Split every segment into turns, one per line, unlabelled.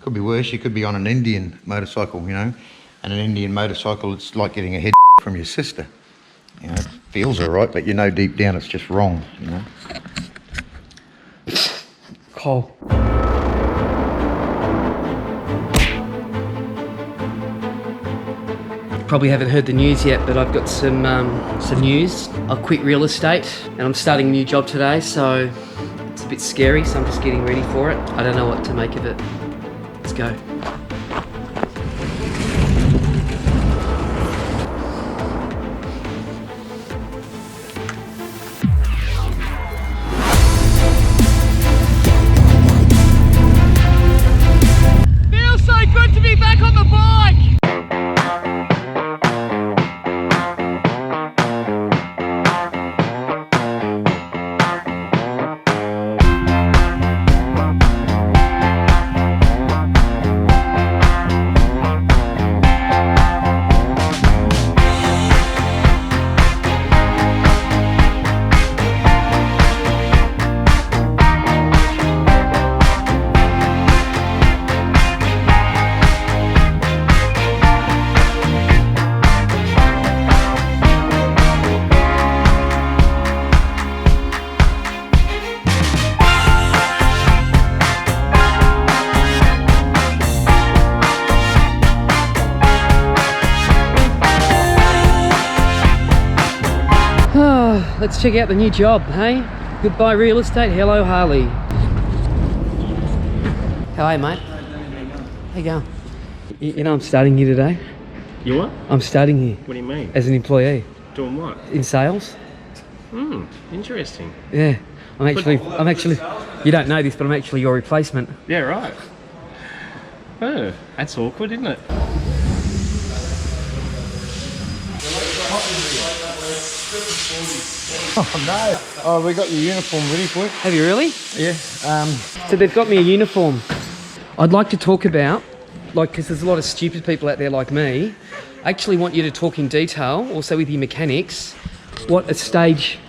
Could be worse. You could be on an Indian motorcycle, you know, and an Indian motorcycle, it's like getting a head from your sister. You know, it feels all right, but you know deep down it's just wrong, you know.
Cole. Probably haven't heard the news yet, but I've got some news. I quit real estate and I'm starting a new job today, so it's a bit scary, so I'm just getting ready for it. I don't know what to make of it. Let's go.
Feels so good to be back on the bike!
Let's check out the new job, hey? Goodbye real estate, hello Harley. How are you, mate? How you going? You know I'm starting here today.
You what?
I'm starting here.
What do you mean?
As an employee.
Doing what?
In sales.
Interesting.
Yeah. I'm actually, you don't know this, but I'm actually your replacement.
Yeah, right. Oh, that's awkward, isn't it?
Oh no! Oh, we got your uniform ready for you.
Have you really?
Yeah.
So they've got me a uniform. I'd like to talk about, like, because there's a lot of stupid people out there like me. I actually want you to talk in detail, also with your mechanics, what a stage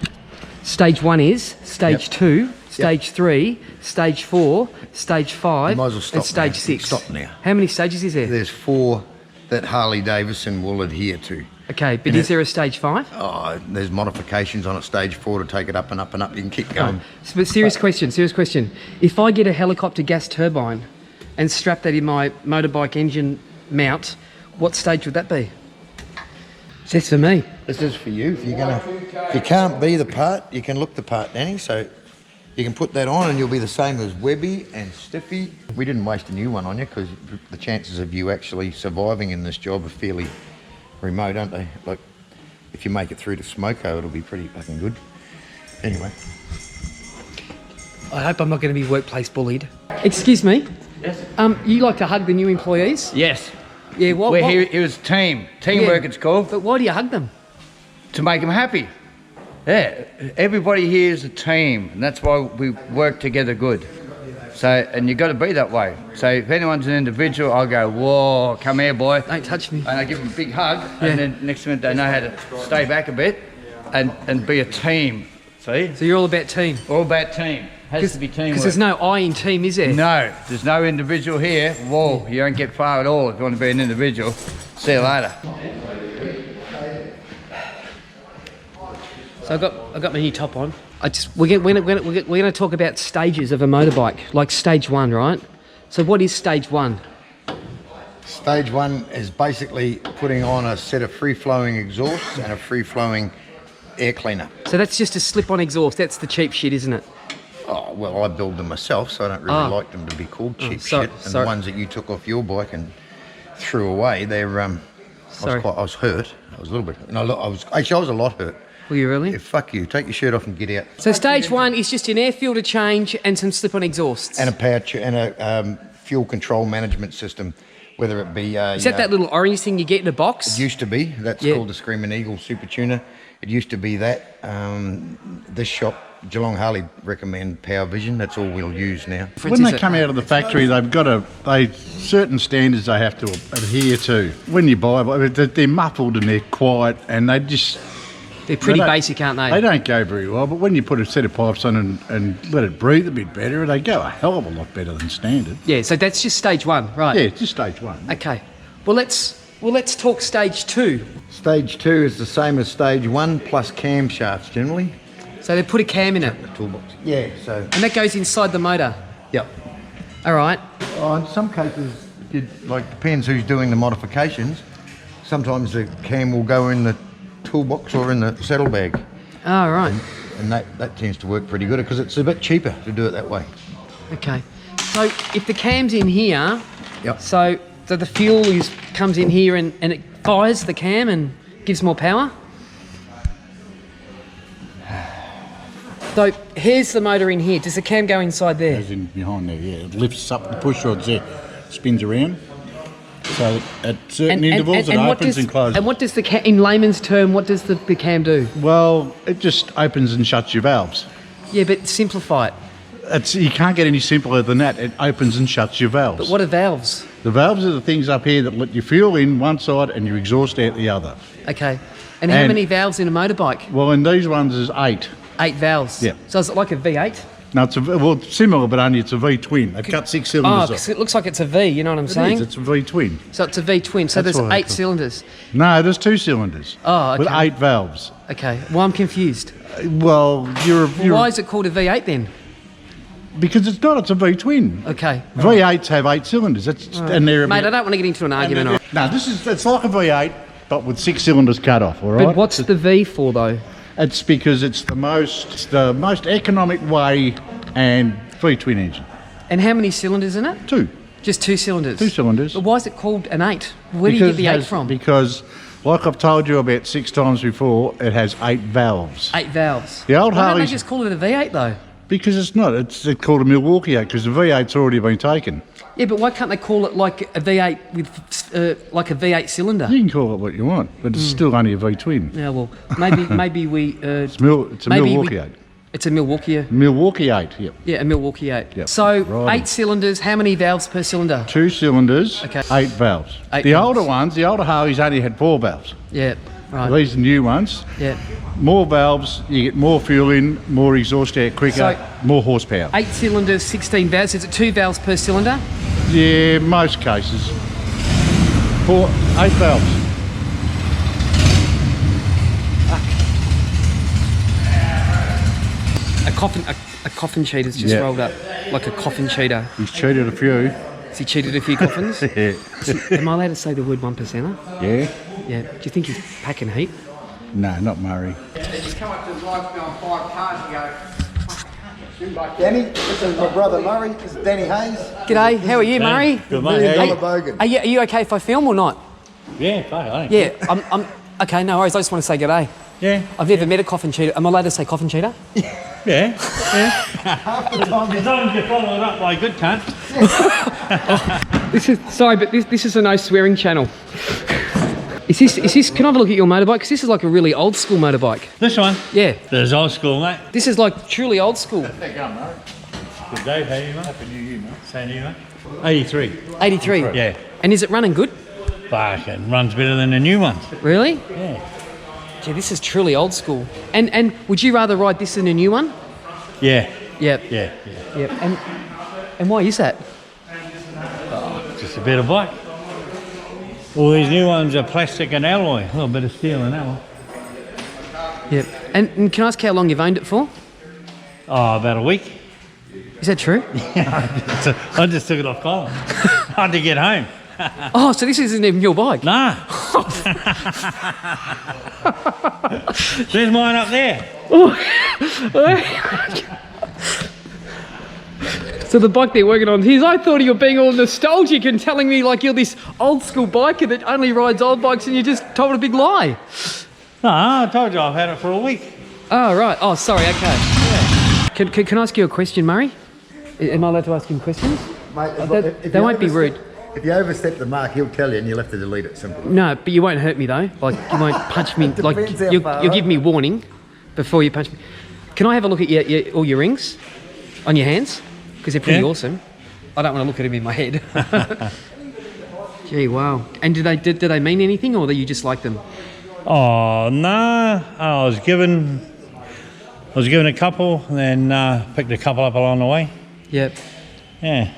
1 is, stage 2, stage 3, stage 4, stage 5,
You might as well stop
and stage
now.
6.
Stop now.
How many stages is there?
There's 4 that Harley Davidson will adhere to.
Okay, but is there a stage 5?
Oh, there's modifications on at stage 4 to take it up and up and up. You can keep going.
But serious question. If I get a helicopter gas turbine and strap that in my motorbike engine mount, what stage would that be? That's for me.
This is for you. If you can't be the part, you can look the part, Danny. So you can put that on and you'll be the same as Webby and Stiffy. We didn't waste a new one on you because the chances of you actually surviving in this job are fairly remote, aren't they? Like, if you make it through to Smoko, it'll be pretty fucking good. Anyway.
I hope I'm not going to be workplace bullied. Excuse me?
Yes.
You like to hug the new employees?
Yes.
Yeah, what?
We're here, it was teamwork it's called,
But why do you hug them?
to make them happy. Yeah, everybody here is a team, and that's why we work together good. So, and you've got to be that way. So if anyone's an individual, I'll go, whoa, come here, boy.
Don't touch me.
And I give them a big hug, and then next minute they know how to stay back a bit and be a team, see?
So you're all about team?
All about team. Has to be teamwork.
Because there's no I in team, is there?
No, there's no individual here. Whoa, you don't get far at all if you want to be an individual. See you later.
So I got my new top on. We're going to talk about stages of a motorbike, like stage 1, right? So what is stage 1?
Stage 1 is basically putting on a set of free-flowing exhausts and a free-flowing air cleaner.
So that's just a slip-on exhaust. That's the cheap shit, isn't it?
Oh, well, I build them myself, so I don't really like them to be called cheap shit. And the ones that you took off your bike and threw away, they're, I was hurt. I was a little bit, no, I was a lot hurt.
Were you really?
Yeah, fuck you. Take your shirt off and get out.
So stage 1 is just an air filter change and some slip-on exhausts.
And a power and a fuel control management system, whether it be...
is that little orange thing you get in a box?
It used to be. That's called the Screaming Eagle Super Tuner. It used to be that. This shop, Geelong Harley, recommend Power Vision. That's all we'll use now.
When they come out of the factory, they've got certain standards they have to adhere to. When you buy, they're muffled and they're quiet, and they just
They're pretty
They don't-
basic, aren't they?
They don't go very well, but when you put a set of pipes on and let it breathe a bit better, they go a hell of a lot better than standard.
Yeah, so that's just stage 1, right?
Yeah, it's just stage 1.
Okay. Well, let's talk stage 2.
Stage 2 is the same as stage 1 plus camshafts generally.
So they put a cam in it,
Toolbox. Yeah, so,
and that goes inside the motor.
yep.
All right.
Oh, in some cases, depends who's doing the modifications. Sometimes the cam will go in the toolbox or in the saddlebag.
All right.
And that tends to work pretty good because it's a bit cheaper to do it that way.
Okay. So if the cam's in here,
Yep.
so the fuel comes in here and it fires the cam and gives more power. So here's the motor in here. Does the cam go inside there?
Goes in behind there, yeah. It lifts up the push rods there, spins around. So at certain intervals it opens and closes.
And what does in layman's term, what does the cam do?
Well, it just opens and shuts your valves.
Yeah, but simplify it.
You can't get any simpler than that. It opens and shuts your valves.
But what are valves?
The valves are the things up here that let your fuel in one side and your exhaust out the other.
Okay. And how many valves in a motorbike?
Well, in these ones is 8.
8 valves.
Yeah.
So is it like a V8?
No, it's similar, but only it's a V-twin. They've cut 6
Oh,
cylinders
because
off.
it looks like it's a V, you know what I'm saying?
It's a V-twin.
So it's a V-twin, so
That's
there's
what I
8
thought.
cylinders.
No, there's 2 cylinders.
Oh, okay.
With 8 valves.
Okay, well, I'm confused.
Well, you're
Why is it called a V8 then?
because it's not. It's a V-twin.
Okay.
V8s have 8 cylinders. And they're a
Mate,
bit-
I don't want to get into an argument. on
No, it's like a V8, but with 6 cylinders cut off. All right.
But what's the V for, though?
It's because it's the most economic way and V-twin engine.
And how many cylinders in it?
2.
Just 2 cylinders?
2 cylinders.
But why is it called an 8? Where do you get the 8 from?
Because, like I've told you about 6 times before, it has 8 valves.
8 valves.
The old
Why don't they
Harleys-
just call it a V8, though?
Because it's not. It's called a Milwaukee 8 because the V8's already been taken.
Yeah, but why can't they call it like a V8 with like a V8 cylinder?
You can call it what you want, but it's still only a V-twin.
Yeah, well, maybe we.
It's a
maybe
Milwaukee 8.
It's a Milwaukee.
Milwaukee 8, yep.
Yeah, a Milwaukee 8.
Yep.
So
Righty.
8 cylinders. How many valves per cylinder?
2 cylinders,
Okay.
8 valves.
8
the
valves.
older ones, the older Harleys only had 4 valves.
Yeah, right.
These are new ones.
Yeah.
More valves, you get more fuel in, more exhaust out quicker,
So-
more horsepower.
8 cylinders, 16 valves. Is it 2 valves per cylinder?
Yeah, most cases. 8 valves.
A coffin cheater's just
Yeah.
rolled up, like a coffin cheater.
He's cheated a few.
Has he cheated a few coffins?
Yeah.
Am I allowed to say the word 1%er?
Yeah?
Yeah. Do you think he's packing heat?
No, not Murray.
Danny, this is my brother Murray. This is Danny Hayes.
G'day. How are you, Murray?
Good, mate. How are you?
Bogan.
Are you okay if I film or not?
Yeah, fine.
Yeah. I'm okay. No worries. I just want to say g'day.
Yeah.
I've never met a coffin cheater. Am I allowed to say coffin cheater?
Yeah. As long as you follow it up by a good cunt.
This is a no swearing channel. Is this? Can I have a look at your motorbike? Because this is like a really old school motorbike.
This one?
Yeah.
There's old school, mate.
This is like truly old school.
Good day, how are you, mate? Happy New Year, mate. Same to you, mate. 83.
83.
Yeah.
And is it running good?
Fucking runs better than the new ones.
Really?
Yeah.
Yeah, this is truly old school. And would you rather ride this than a new one?
Yeah.
Yep.
Yeah.
Yep. And why is that?
Just a better bike. All these new ones are plastic and alloy. A little bit of steel and alloy.
Yep. And can I ask how long you've owned it for?
Oh, about a week.
Is that true?
I just took it off collar. Hard to get home.
Oh, so this isn't even your bike?
Nah. There's mine up there.
So the bike they're working on is, I thought you were being all nostalgic and telling me like you're this old school biker that only rides old bikes, and you just told a big lie.
Nah, I told you I've had it for a week.
Oh, right. Oh, sorry. Okay. Yeah. Can I ask you a question, Murray? Am I allowed to ask him questions?
Mate,
They won't be rude.
If you overstep the mark, he'll tell you and you'll have to delete it. Simple.
No, but you won't hurt me though. Like you won't punch me. Like
Depends how far,
you'll
right?
give me warning before you punch me. Can I have a look at all your rings on your hands? Because they're pretty
Yeah.
awesome. I don't want to look at them in my head. Gee, wow. And do they mean anything, or do you just like them?
Oh no, I was given a couple, and then picked a couple up along the way.
Yep.
Yeah.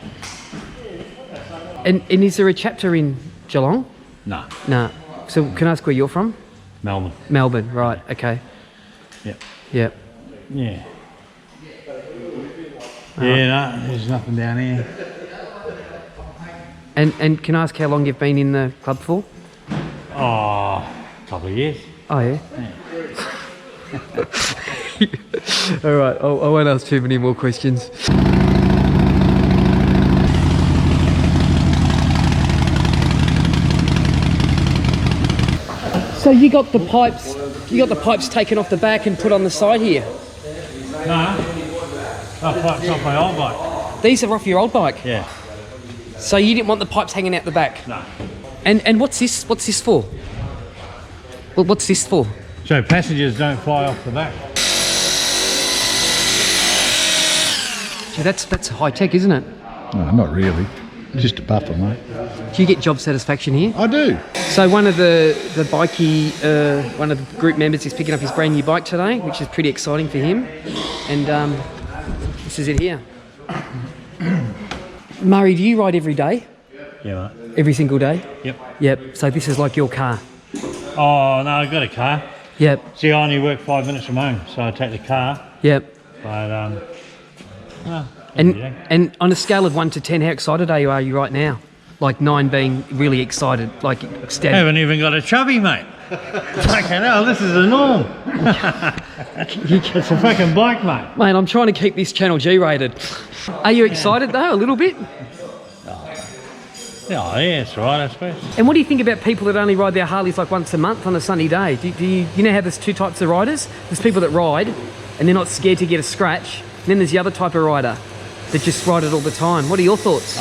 And is there a chapter in Geelong?
No.
No. So can I ask where you're from?
Melbourne.
Melbourne, right, okay.
Yep.
Yep.
Yeah. Yeah, no, there's nothing down here.
And can I ask how long you've been in the club for?
Oh, a couple of years.
Oh, yeah? All right, I won't ask too many more questions. So you got the pipes taken off the back and put on the side here?
No, that pipe's off my old bike.
These are off your old bike?
Yeah.
So you didn't want the pipes hanging out the back?
No.
And what's this for? Well, what's this for?
So passengers don't fly off the back.
Gee, that's high tech, isn't it?
No, not really. Just a buffer, mate.
Do you get job satisfaction here?
I do.
So one of the bikie, one of the group members is picking up his brand new bike today, which is pretty exciting for him. And this is it here. Murray, do you ride every day?
Yeah, mate.
Every single day?
Yep.
Yep. So this is like your car?
Oh, no, I've got a car.
Yep.
See, I only work 5 minutes from home, so I take the car.
Yep.
But, no,
And on a scale of 1 to 10, how excited are you right now? Like 9 being really excited, like ecstatic.
I haven't even got a chubby, mate. Fucking hell, this is the norm. It's a fucking bike, mate.
Mate, I'm trying to keep this channel G-rated. Are you excited though, a little bit?
Yeah, it's right, I suppose.
And what do you think about people that only ride their Harleys like once a month on a sunny day? Do you know how there's two types of riders? There's people that ride and they're not scared to get a scratch. And then there's the other type of rider that just ride it all the time. What are your thoughts?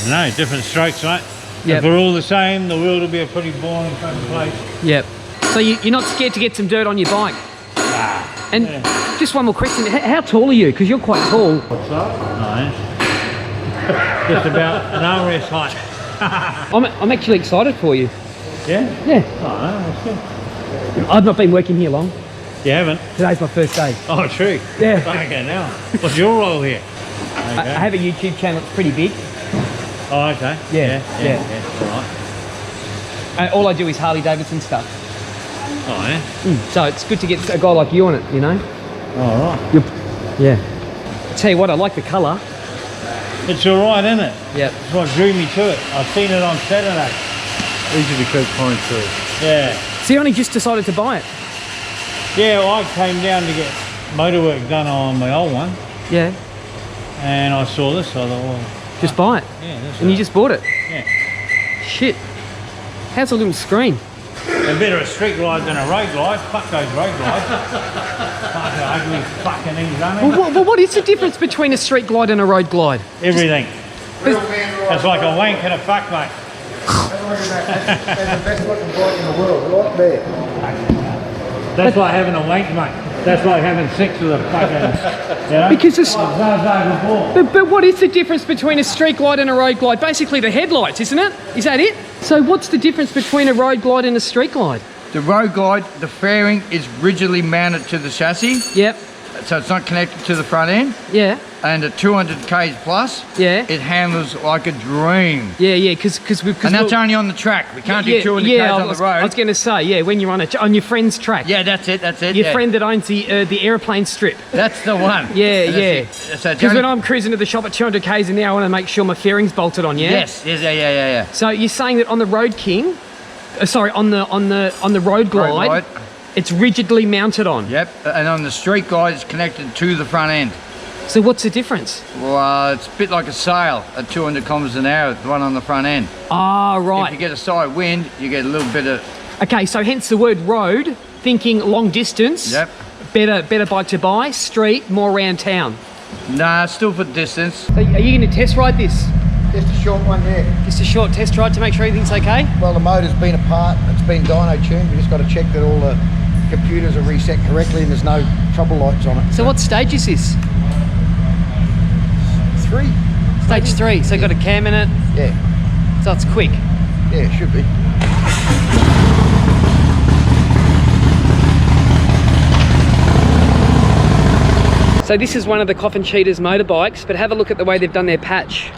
No, different strokes, mate.
Yep.
If we're all the same, the world will be a pretty boring fucking place.
Yep. So you're not scared to get some dirt on your bike?
Nah.
And just one more question. How tall are you? Because you're quite tall.
What's that? No. Just about an armrest height.
I'm actually excited for you.
Yeah?
Yeah.
Oh, no, that's good.
I've not been working here long.
You haven't?
Today's my first day.
Oh, true.
Yeah.
Okay, now. What's your role here? Okay.
I have a YouTube channel. It's pretty big.
Oh, okay.
Yeah.
All right.
All I do is Harley Davidson stuff.
Oh, yeah?
So it's good to get a guy like you on it, you know?
All right.
Yeah. I tell you what, I like the colour.
It's all right, isn't it?
Yeah.
That's what drew me to it. I've seen it on Saturday.
Easy to keep coming through.
Yeah.
So you only just decided to buy it?
Yeah, well, I came down to get motor work done on my old one,
Yeah.
and I saw this, so I thought, well,
Just buy it?
yeah, that's
And you just bought it?
yeah.
Shit. How's the little screen?
A better a street glide than a road glide. Fuck those road glides. Fucking ugly fucking things, aren't they?
Well, what is the difference between a street glide and a road glide?
Everything. It's like a wank and a fuck, mate. That's like having a wank, mate. That's like having sex with a fucking, you know?
Because it's...
But
But what is the difference between a street glide and a road glide? Basically the headlights, isn't it? Is that it? So what's the difference between a road glide and a street glide?
The road glide, the fairing is rigidly mounted to the chassis,
Yep.
so it's not connected to the front end.
Yeah.
And at 200 k's plus,
Yeah.
it handles like a dream.
Yeah, because
And that's only on the track. We can't do 200 k's on the road.
I was going to say, yeah, when you're on your friend's track.
Yeah, that's it.
Your
yeah.
friend that owns the aeroplane strip.
That's the one.
Yeah,
And
yeah.
that's it. So it's
Because when
only-
I'm cruising to the shop at 200 k's an hour, I want to make sure my fairing's bolted on. Yeah.
Yes. Yeah.
So you're saying that on the Road King, on the road glide, it's rigidly mounted on.
Yep. And on the street glide, it's connected to the front end.
So what's the difference?
Well, it's a bit like a sail at 200 kilometres an hour, the one on the front end.
Ah,
If you
right.
get a side wind, you get a little bit of...
Okay, so hence the word road, thinking long distance.
Yep.
Better bike to buy. Street, more around town.
Nah, still for distance.
So are you going to test ride this?
Just a short one, yeah.
Just a short test ride to make sure everything's okay?
Well, the motor's been apart, it's been dyno tuned. We just got to check that all the computers are reset correctly and there's no trouble lights on it.
So what stage is this?
3.
Stage 3. So got a cam in it.
Yeah,
So it's quick.
yeah, it should be.
So this is one of the Coffin Cheetah's motorbikes, but have a look at the way they've done their patch.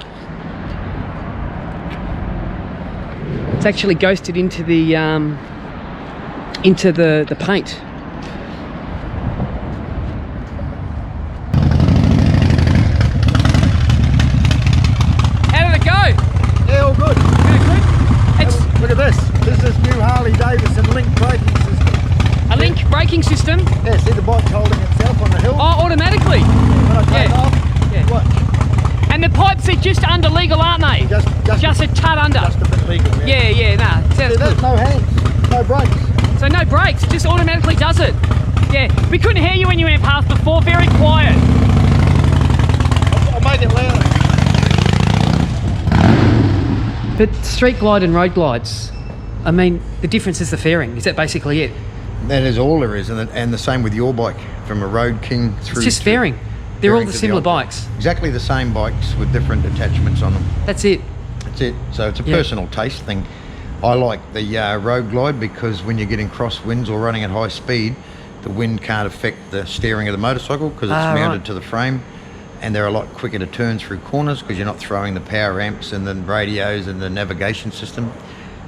It's actually ghosted into the paint. How did it go?
Yeah, all good.
It's
Look at this. This is new Harley Davidson link braking system.
a link braking system.
Yeah, see the bike's holding itself on the hill.
Oh, automatically.
When I take
yeah.
off,
Yeah.
watch.
And the pipes are just under legal, aren't they? Just a tad under.
Just a bit legal, yeah.
Yeah, nah.
See
Sounds
that?
good.
No hands, no brakes.
So no brakes, just automatically does it. Yeah, we couldn't hear you when you went past before, very quiet.
I'll make it louder.
But street glide and road glides, I mean, the difference is the fairing. Is that basically it?
That is all there is, and the same with your bike, from a Road King through.
It's just
to
fairing. They're all
fairing
the
to
similar
old-
bikes.
Exactly the same bikes with different attachments on them.
That's it.
That's it. So it's a
Yeah.
personal taste thing. I like the Road Glide because when you're getting crosswinds or running at high speed, the wind can't affect the steering of the motorcycle because it's mounted
right.
to the frame, and they're a lot quicker to turn through corners because you're not throwing the power amps and the radios and the navigation system.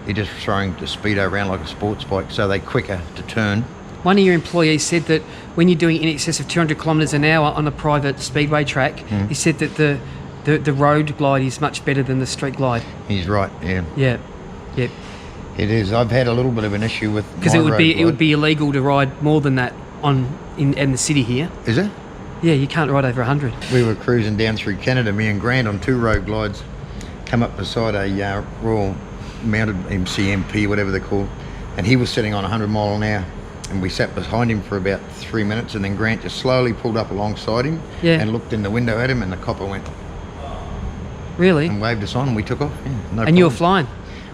You're just throwing the speedo around like a sports bike, so they're quicker to turn.
One of your employees said that when you're doing in excess of 200 kilometres an hour on a private speedway track, he said that the road glide is much better than the street glide.
He's right, yeah.
Yeah, yeah.
It is. I've had a little bit of an issue with
Because
my
it would
Road
be
Glide.
illegal to ride more than that in the city here.
Is it?
Yeah, you can't ride over 100.
We were cruising down through Canada, me and Grant, on 2 road glides, come up beside a Royal Mounted MCMP, whatever they're called, and he was sitting on 100 mile an hour, and we sat behind him for about 3 minutes, and then Grant just slowly pulled up alongside him
Yeah.
and looked in the window at him, and the copper went
Really?
and waved us on, and we took off. Yeah, no
And you were
problem.
flying.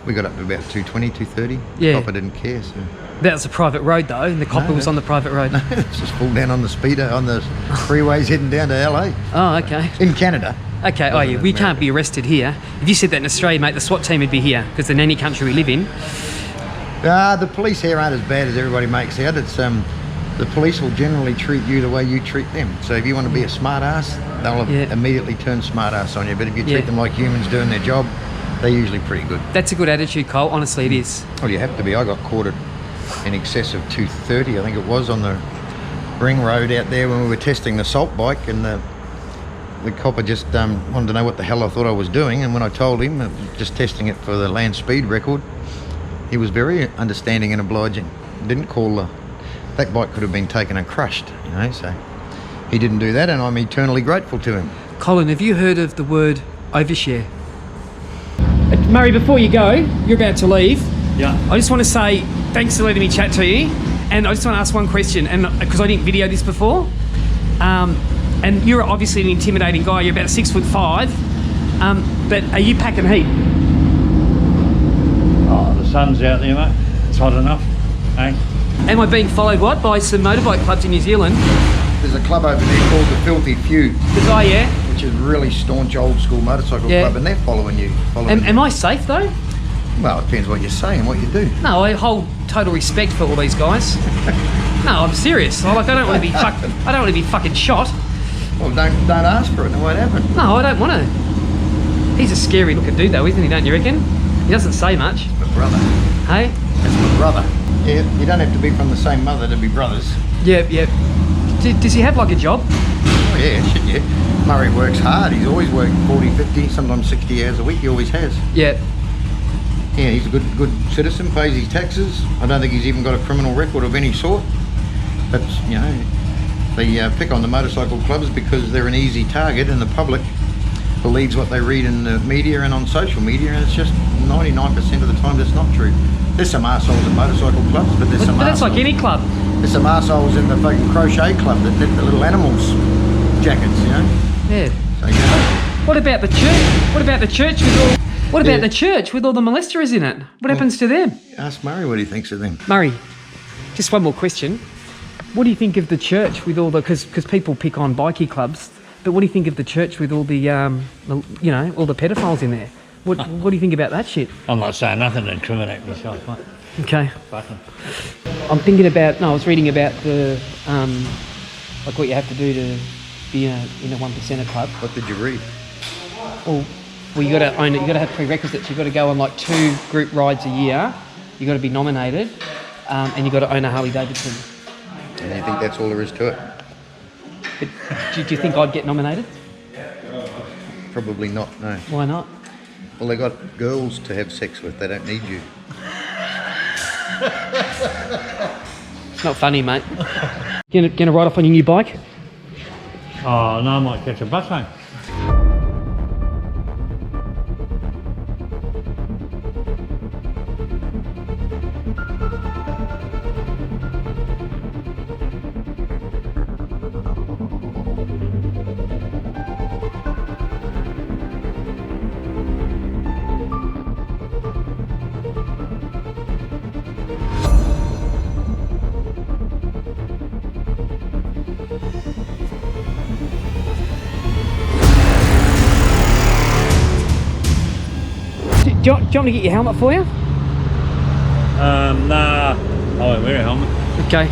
We got up to about 220, 230.
Yeah.
Copper didn't care, so
That was a private road though, and the copper was on the private road.
it's just pulled down on the speedo, on the freeways heading down to LA.
Oh, okay.
In Canada.
Okay, oh yeah, we can't be arrested here. If you said that in Australia, mate, the SWAT team would be here, because in any country we live in.
The police here aren't as bad as everybody makes out. It's the police will generally treat you the way you treat them. So if you want to be a smart ass, they'll
Yeah.
immediately turn smart ass on you. But if you treat
Yeah.
them like humans doing their job, they're usually pretty good.
That's a good attitude, Cole. Honestly, it is.
Well, you have to be. I got caught at in excess of 230, I think it was, on the ring road out there when we were testing the salt bike, and the copper just wanted to know what the hell I thought I was doing. And when I told him, just testing it for the land speed record, he was very understanding and obliging. Didn't call that bike could have been taken and crushed, you know, so he didn't do that, and I'm eternally grateful to him.
Colin, have you heard of the word overshare? Murray, before you go, you're about to leave.
Yeah.
I just want to say thanks for letting me chat to you, and I just want to ask one question, and because I didn't video this before, and you're obviously an intimidating guy. You're about 6'5", but are you packing heat?
Oh, the sun's out there, mate. It's hot enough. Hey?
Am I being followed by some motorbike clubs in New Zealand?
There's a club over there called the Filthy Few,
The guy, yeah.
which is a really staunch old school motorcycle
Yeah.
club, and they're following you.
Am I safe though?
Well, it depends what you say and what you do.
No, I hold total respect for all these guys. No, I'm serious. I don't want to be I don't want to be fucking shot.
Well, don't ask for it, and it won't happen.
No, I don't want to. He's a scary looking dude though, isn't he? Don't you reckon? He doesn't say much.
My brother.
Hey?
That's my brother. Yeah, you don't have to be from the same mother to be brothers.
Yep. Does he have like a job?
Oh yeah, shit yeah. Murray works hard. He's always worked 40, 50, sometimes 60 hours a week. He always has.
Yeah.
Yeah, he's a good citizen, pays his taxes. I don't think he's even got a criminal record of any sort. But, you know, they pick on the motorcycle clubs because they're an easy target, and the public believes what they read in the media and on social media, and it's just 99% of the time that's not true. There's some arseholes at motorcycle clubs, but there's some
But that's like
arseholes-
any club.
There's some arseholes in the fucking crochet club that knit the little animals jackets, you know?
Yeah.
So, you know,
What about the church? What about the church with all? What about the church with all the molesters in it? What happens to them?
ask Murray what he thinks of them.
Murray, just one more question. What do you think of the church with all the? Because people pick on bikie clubs, but what do you think of the church with all the all the pedophiles in there? What do you think about that shit?
I'm not saying nothing to incriminate myself, mate.
Okay.
Fucking.
I'm thinking about. No, I was reading about the like what you have to do to be in a 1%er club.
What did you read?
Well, you got to own it. You got to have prerequisites. You got to go on like 2 group rides a year. You got to be nominated, and you got to own a Harley Davidson.
And you think that's all there is to it?
But do you think I'd get nominated?
Probably not, no.
Why not?
Well, they got girls to have sex with. They don't need you.
It's not funny, mate. Gonna ride off on your new bike?
Oh, no, I might catch a bus home.
Do you want me to get your helmet for you?
Nah, I won't wear a helmet.
Okay.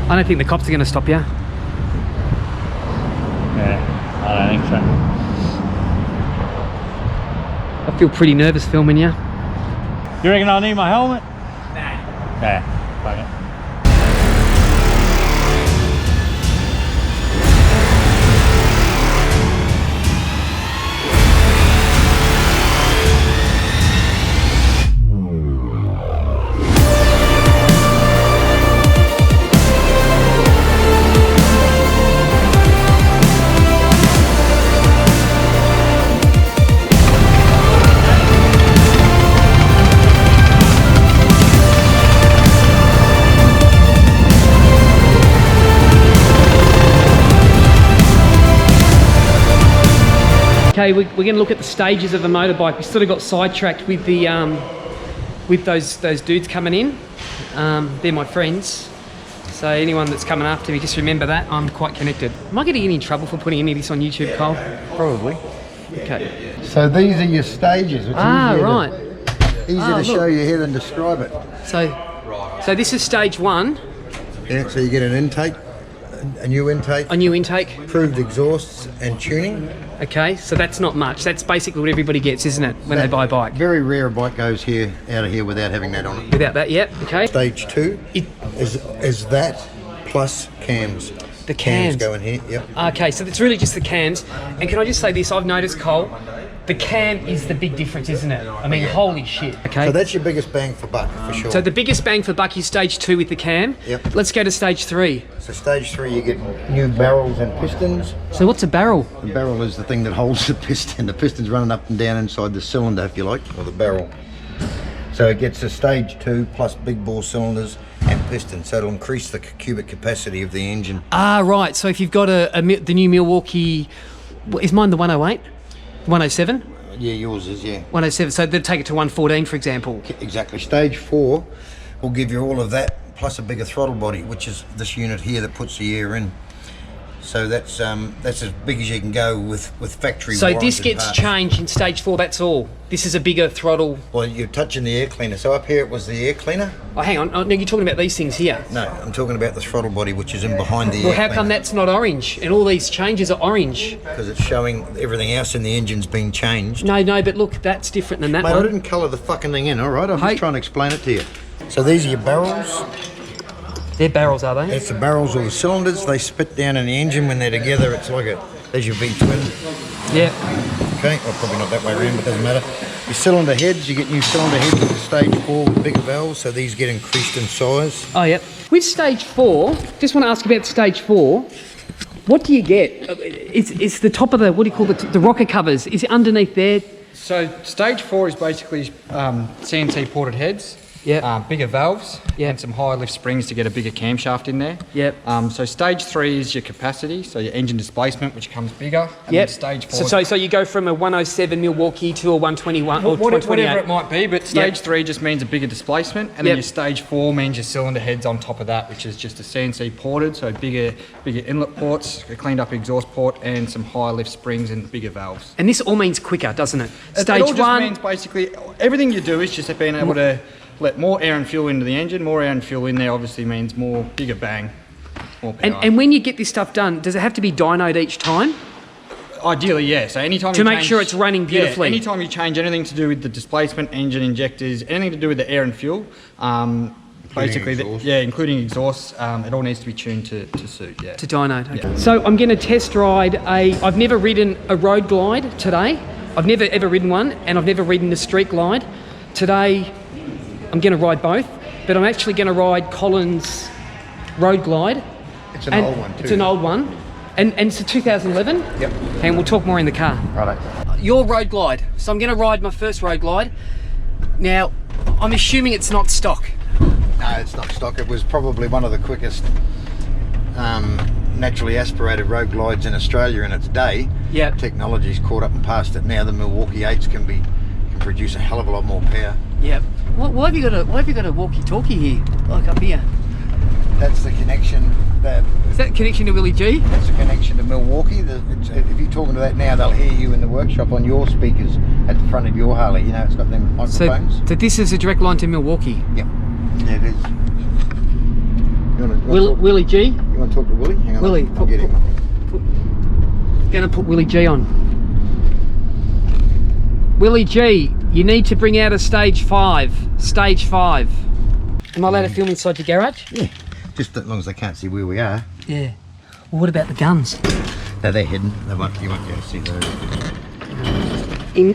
I don't think the cops are going to stop you.
Yeah, I don't think so.
I feel pretty nervous filming you.
You reckon I'll need my helmet? Nah, fuck it.
Okay, we're going to look at the stages of a motorbike. We sort of got sidetracked with the with those dudes coming in. They're my friends. So anyone that's coming after me, just remember that I'm quite connected. Am I going to get in trouble for putting any of this on YouTube, Cole?
Probably.
Okay.
So these are your stages. It's
Right.
Easier to show you here than describe it.
So this is stage 1.
Yeah, so you get an intake, a new intake,
A new intake.
improved exhausts and tuning.
Okay, so that's not much. That's basically what everybody gets, isn't it, when they buy a bike?
Very rare a bike goes here out of here without having that on it.
Without that, yep. Okay.
Stage 2 is that plus cams.
The cams.
go in here, yep.
Okay, so it's really just the cams. And can I just say this? I've noticed, Cole, the cam is the big difference, isn't it? I mean, holy shit. Okay.
So that's your biggest bang for buck, for sure.
So the biggest bang for buck is stage 2 with the cam.
Yep.
Let's go to stage 3.
So stage 3 you get new barrels and pistons.
So what's a barrel?
The barrel is the thing that holds the piston. The piston's running up and down inside the cylinder, if you like, or the barrel. So it gets a stage 2 plus big bore cylinders and pistons, so it'll increase the cubic capacity of the engine.
Ah, right. So if you've got the new Milwaukee, is mine the 108? 107?
Yeah, yours is, yeah.
107. So they'd take it to 114, for example.
Exactly. Stage 4 will give you all of that, plus a bigger throttle body, which is this unit here that puts the air in. So that's as big as you can go with factory.
So this
warranted
gets
parts.
changed in stage 4, that's all. This is a bigger throttle.
Well, you're touching the air cleaner. So up here it was the air cleaner.
Oh, hang on. Oh, no, you're talking about these things here.
No, I'm talking about the throttle body, which is in behind the
Well,
air
how come
cleaner.
that's not orange? And all these changes are orange.
Because it's showing everything else in the engine's been changed.
No, but look, that's different than that
Mate, I
one.
didn't colour the fucking thing in, all right? I'm
Hey.
just trying to explain it to you. So these are your barrels.
They're barrels, are they?
That's the barrels or the cylinders. They spit down in the engine when they're together. It's like there's your V-twin.
Yeah.
Okay, well, probably not that way around, but doesn't matter. Your cylinder heads, you get new cylinder heads at stage 4 with bigger valves, so these get increased in size.
Oh, yeah. With stage 4, just want to ask about stage 4. What do you get? It's the top of the, what do you call the rocker covers? Is it underneath there?
So stage 4 is basically CNC ported heads, bigger valves, and some higher lift springs to get a bigger camshaft in there.
Yep.
So stage 3 is your capacity, so your engine displacement, which comes bigger. And then stage 4.
So you go from a 107 Milwaukee to a 121 or 128.
Whatever it might be, but stage 3 just means a bigger displacement, and then your stage 4 means your cylinder heads on top of that, which is just a CNC ported, so bigger inlet ports, a cleaned up exhaust port, and some higher lift springs and bigger valves.
And this all means quicker, doesn't it?
It all just means basically everything you do is just being able to let more air and fuel into the engine. More air and fuel in there obviously means more bigger bang. more power.
And when you get this stuff done, does it have to be dynoed each time?
Ideally, yeah. So anytime
To
you
make
change,
sure it's running beautifully.
Yeah, anytime you change anything to do with the displacement, engine injectors, anything to do with the air and fuel, basically, including exhaust, it all needs to be tuned to suit. Yeah.
To dyno. Okay. So I'm going to test ride I've never ridden a road glide today. I've never ever ridden one, and I've never ridden a street glide. Today, I'm going to ride both, but I'm actually going to ride Colin's road glide.
It's an old one too.
It's an old one. And it's a 2011?
Yep.
And we'll talk more in the car.
Righto.
Your road glide. So I'm going to ride my first road glide. Now, I'm assuming it's not stock.
No, it's not stock. It was probably one of the quickest naturally aspirated road glides in Australia in its day.
Yeah.
Technology's caught up and past it now. The Milwaukee 8s can produce a hell of a lot more power.
Yeah. Why have you got a walkie-talkie here, like up here?
That's the connection.
Is that connection to Willie G?
That's the connection to Milwaukee. If you're talking to that now, they'll hear you in the workshop on your speakers at the front of your Harley. You know, it's got them microphones.
So this is a direct line to Milwaukee?
Yep. Yeah, it is.
Willie G?
You want to talk to Willie? Hang on.
Willie,
I'll get him.
Going to put Willie G on. Willie G, you need to bring out a stage 5. Stage 5. Am I allowed to film inside your garage?
Yeah. Just as long as they can't see where we are.
Yeah. Well, what about the guns?
No, they're hidden. You won't be able to see those.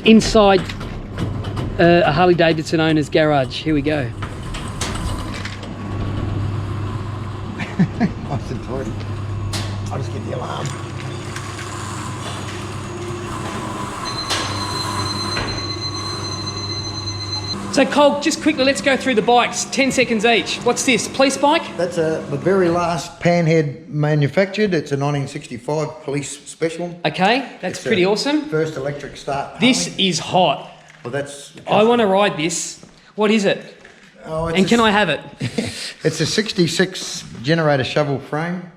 Inside a Harley Davidson owner's garage. Here we go.
Nice and tidy. I'll just get the alarm.
So Cole, just quickly, let's go through the bikes. 10 seconds each. What's this? Police bike?
That's the very last panhead manufactured. It's a 1965 police special.
Okay, that's pretty awesome.
First electric start.
This
Harley.
is hot.
Well, that's.
I want to ride this. What is it?
Oh,
And can I have it?
It's a 66 generator shovel frame.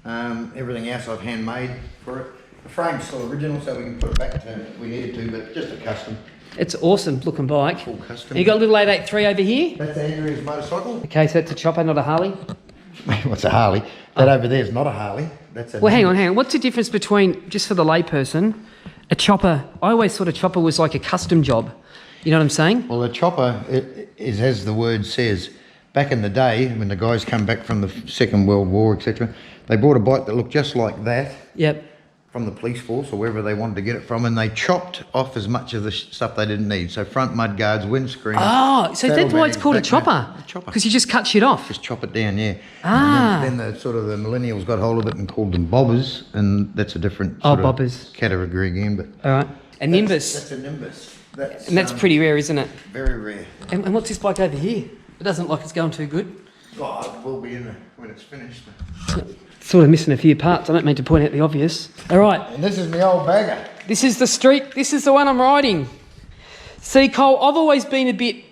Everything else I've handmade for it. The frame's still original, so we can put it back to if we needed to, but just a custom.
It's awesome looking bike.
Full custom.
You got a little 883 over here?
That's Andrea's motorcycle.
Okay, so it's a chopper, not a Harley?
What's a Harley? That over there is not a Harley. That's a.
Well, hang on. What's the difference between, just for the layperson, a chopper? I always thought a chopper was like a custom job. You know what I'm saying?
Well, a chopper is, as the word says, back in the day when the guys come back from the Second World War, etc., they bought a bike that looked just like that.
Yep.
From the police force or wherever they wanted to get it from, and they chopped off as much of the stuff they didn't need. So front mud guards, windscreen.
Oh, so that's why it's called a chopper? Because you just cut shit off.
Just chop it down, yeah.
Ah.
And then the millennials got hold of it and called them bobbers, and that's a different sort of
bobbers
category again. But
all right. And Nimbus.
That's a Nimbus.
And that's pretty rare, isn't it?
Very rare.
And what's this bike over here? It doesn't look like it's going too good.
Oh, it will be when it's finished.
Sort of missing a few parts. I don't mean to point out the obvious. All right.
And this is my old bagger.
This is the street. This is the one I'm riding. See, Cole, I've always been a bit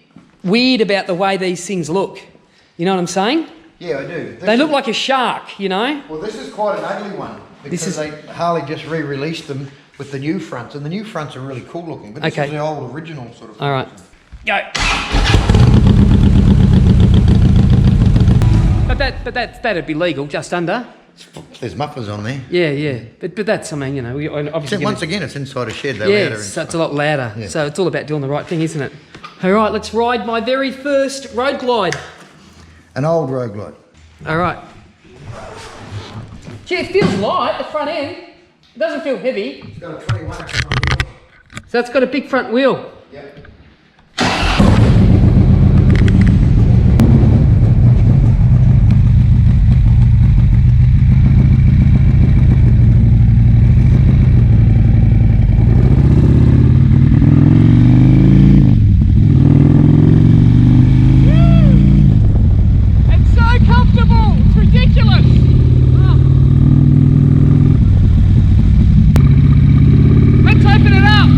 weird about the way these things look. You know what I'm saying?
Yeah, I do.
They look like a shark, you know?
Well, this is quite an ugly one because Harley just re-released them with the new fronts, and the new fronts are really cool looking. But this is the old original sort of.
All right. Go. But that'd be legal, just under.
There's mufflers on there.
Yeah. But that's, I mean, you know, we obviously.
Once again, it's inside a shed.
So it's a lot louder.
Yeah.
So it's all about doing the right thing, isn't it? All right, let's ride my very first road glide.
An old road glide.
All right. Gee, it feels light, the front end. It doesn't feel heavy.
It's got a 21 front wheel.
So it's got a big front wheel.
Yep.
Let's open it up.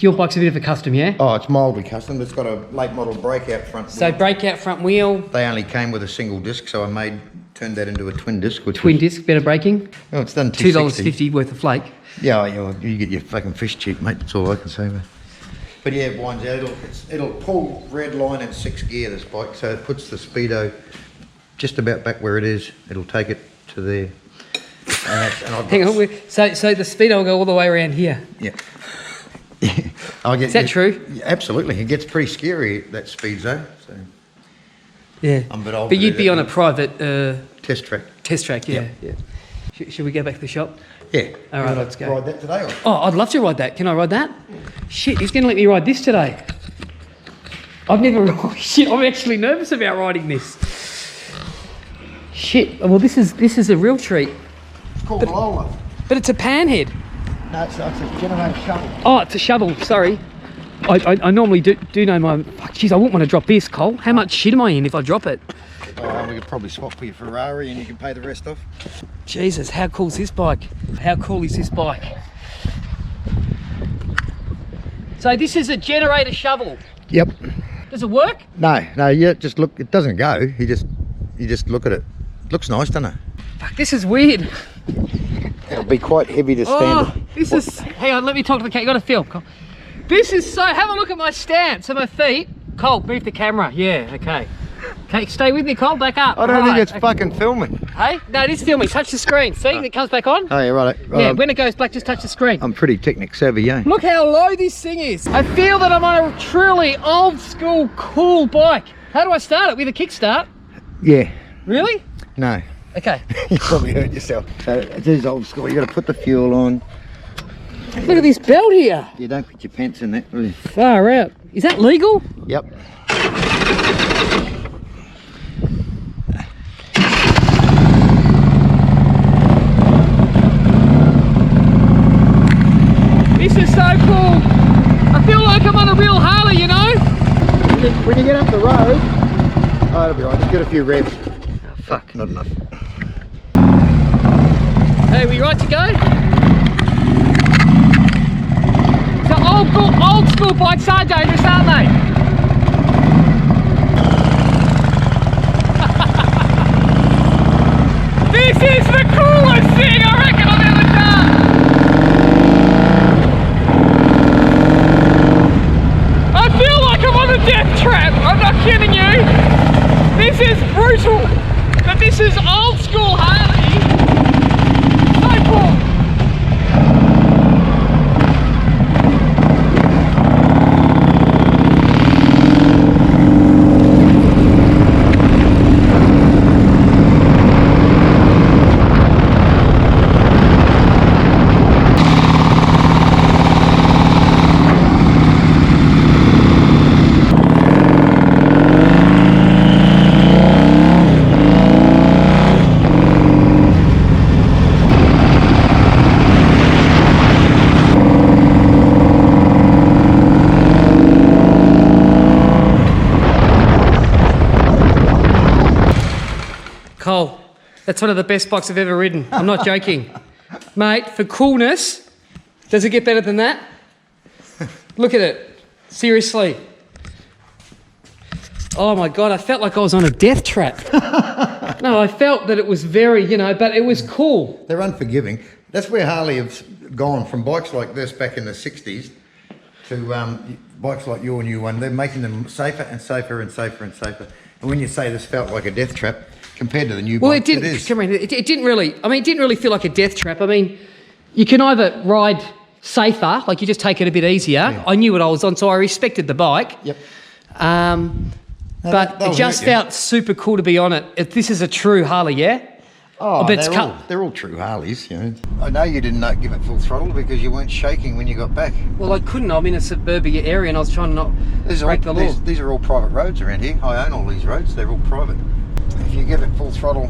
your bike's a bit of a custom, yeah?
Oh, it's mildly custom. It's got a late model breakout front
So
wheel.
breakout front wheel,
They only came with a single disc, so I turned that into a twin disc. Which
twin
was,
disc, better braking,
Oh, it's done $2.50.
$2.50 worth of flake.
Yeah, you get your fucking fish cheap, mate. That's all I can say. But yeah, it winds out. It'll pull red line in 6th gear, this bike, so it puts the speedo just about back where it is. It'll take it to there.
Hang on, so the speedo will go all the way around here.
Yeah.
Is that true?
Yeah, absolutely. It gets pretty scary, that speed zone. So
Yeah.
I'm a bit old
But
to
you'd
do
be
that,
on a
but-
private
Test track.
test track, yeah.
Yep.
Yeah. Should we go back to the shop?
Yeah.
All right, let's go.
Ride that today? Or?
Oh, I'd love to ride that. Can I ride that? Shit, he's going to let me ride this today. I've never... Shit, I'm actually nervous about riding this. Shit, well, this is a real treat.
It's called Lola.
But it's a panhead.
No, it's a generator shovel.
Oh, it's a shovel, sorry. I normally do know my... Fuck, jeez, I wouldn't want to drop this, Cole. How much shit am I in if I drop it?
We could probably swap for your Ferrari and you can pay the rest off.
Jesus, how cool is this bike? How cool is this bike? So this is a generator shovel.
Yep.
Does it work?
No, yeah, just look, it doesn't go. You just look at it. It looks nice, doesn't it?
Fuck, this is weird.
It'll be quite heavy to stand.
Oh, this is... Hang on, let me talk to the cat. You got to film, Cole. This is so... Have a look at my stance and my feet. Cole, move the camera. Yeah, okay. Okay, stay with me, Cole. Back up.
I don't think
Right,
it's fucking filming.
Hey? No, it is filming. Touch the screen. See? It comes back on.
Oh, yeah, right.
Yeah, when it goes black, just touch the screen.
I'm pretty technic savvy, yeah.
Look how low this thing is. I feel that I'm on a truly old school, cool bike. How do I start it? With a kickstart?
Yeah.
Really?
No.
Okay.
You probably hurt yourself. So it is old school. You got to put the fuel on.
Look at this belt here.
You don't put your pants in that, will you?
Far out. Is that legal?
Yep.
This is so cool. I feel like I'm on a real Harley, you know?
When you get up the road, oh, it'll be right. Just get a few revs. Oh, fuck, not enough.
Hey, we right to go? So old school bikes are dangerous, aren't they? This is the coolest thing I reckon I've ever done. I feel like I'm on a death trap. I'm not kidding you. This is brutal. But this is old school Harley. So cool. Cole, that's one of the best bikes I've ever ridden. I'm not joking. Mate, for coolness, does it get better than that? Look at it. Seriously. Oh my God, I felt like I was on a death trap. No, I felt that it was very, you know, but it was cool.
They're unforgiving. That's where Harley have gone from bikes like this back in the 60s to bikes like your new one. They're making them safer and safer and safer and safer. And when you say this felt like a death trap, compared to the new bikes,
it
is.
It didn't really, I mean, it didn't really feel like a death trap. I mean, you can either ride safer, like you just take it a bit easier. Yeah. I knew what I was on, so I respected the bike.
Yep.
But it just felt super cool to be on it. If this is a true Harley, yeah?
Oh, they're all true Harleys, you know. I know you didn't give it full throttle because you weren't shaking when you got back.
Well, I couldn't. I'm in a suburbia area and I was trying to not break the law.
These are all private roads around here. I own all these roads. They're all private. If you give it full throttle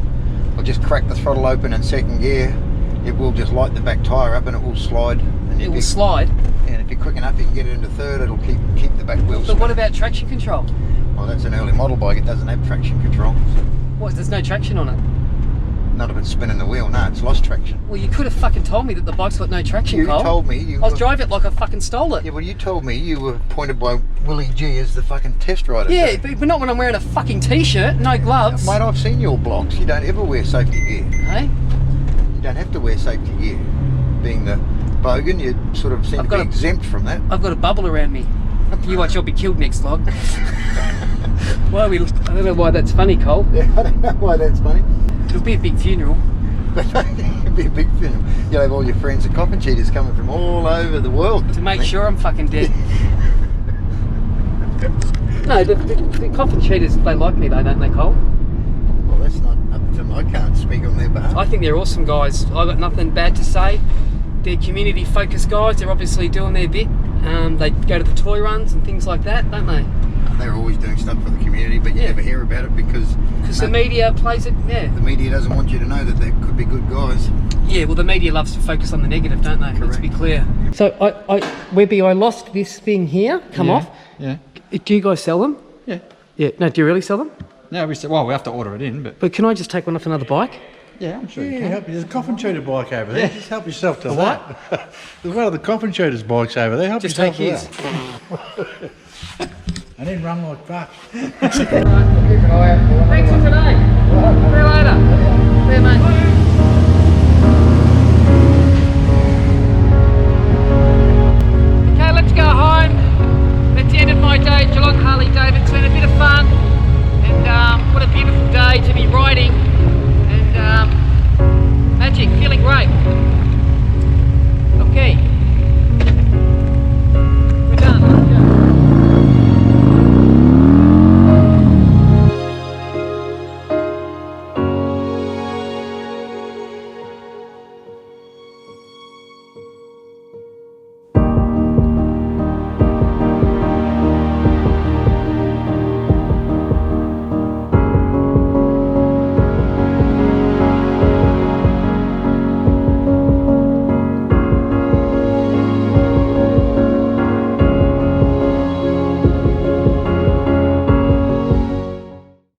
or just crack the throttle open in second gear, it will just light the back tyre up and it will slide. And
it will slide?
And if you're quick enough, you can get it into third. It'll keep the back wheel spinning.
But what about traction control?
Well, that's an early model bike. It doesn't have traction control.
What? There's no traction on it?
None of it's spinning the wheel. No, it's lost traction.
Well, you could have fucking told me that the bike's got no traction,
You
Cole.
told me you
I was
were-
driving it like I fucking stole it.
Yeah, well, you told me you were appointed by Willie G as the fucking test rider.
Yeah,
so-
but not when I'm wearing a fucking t-shirt, no gloves.
Mate, I've seen your blocks. You don't ever wear safety gear.
Hey?
You don't have to wear safety gear. Being the bogan, you sort of seem
I've
to
got
be
a-
exempt from that.
I've got a bubble around me. You watch, you'll be killed next vlog. Why are we? I don't know why that's funny, Cole.
Yeah, I don't know why that's funny.
It'll be a big funeral.
It'd be a big film. You'll have all your friends at Coffin cheaters coming from all over the world.
To make sure I'm fucking dead. No, the coffin cheaters, they like me though, don't they, Cole?
Well, that's not up to them. I can't speak on their behalf.
I think they're awesome guys. I've got nothing bad to say. They're community focused guys. They're obviously doing their bit. They go to the toy runs and things like that, don't they?
They're always doing stuff for the community, but you
Yeah.
never hear about it because
The media plays it, yeah.
the media doesn't want you to know that there could be good guys.
Yeah, well, the media loves to focus on the negative, don't they? Let's be clear. So, Webby, I lost this thing here. Come off.
Yeah.
Do you guys sell them?
Yeah.
Yeah. No, do you really sell them?
No, we have to order it in, but
But can I just take one off another bike?
yeah, I'm sure you
Yeah,
can.
help you. There's a coffin shooter bike over there. Just help yourself to that. There's one of the coffin shooters bikes over there. Help
Just
yourself
take
to
his.
that. And then run like fuck.
Thank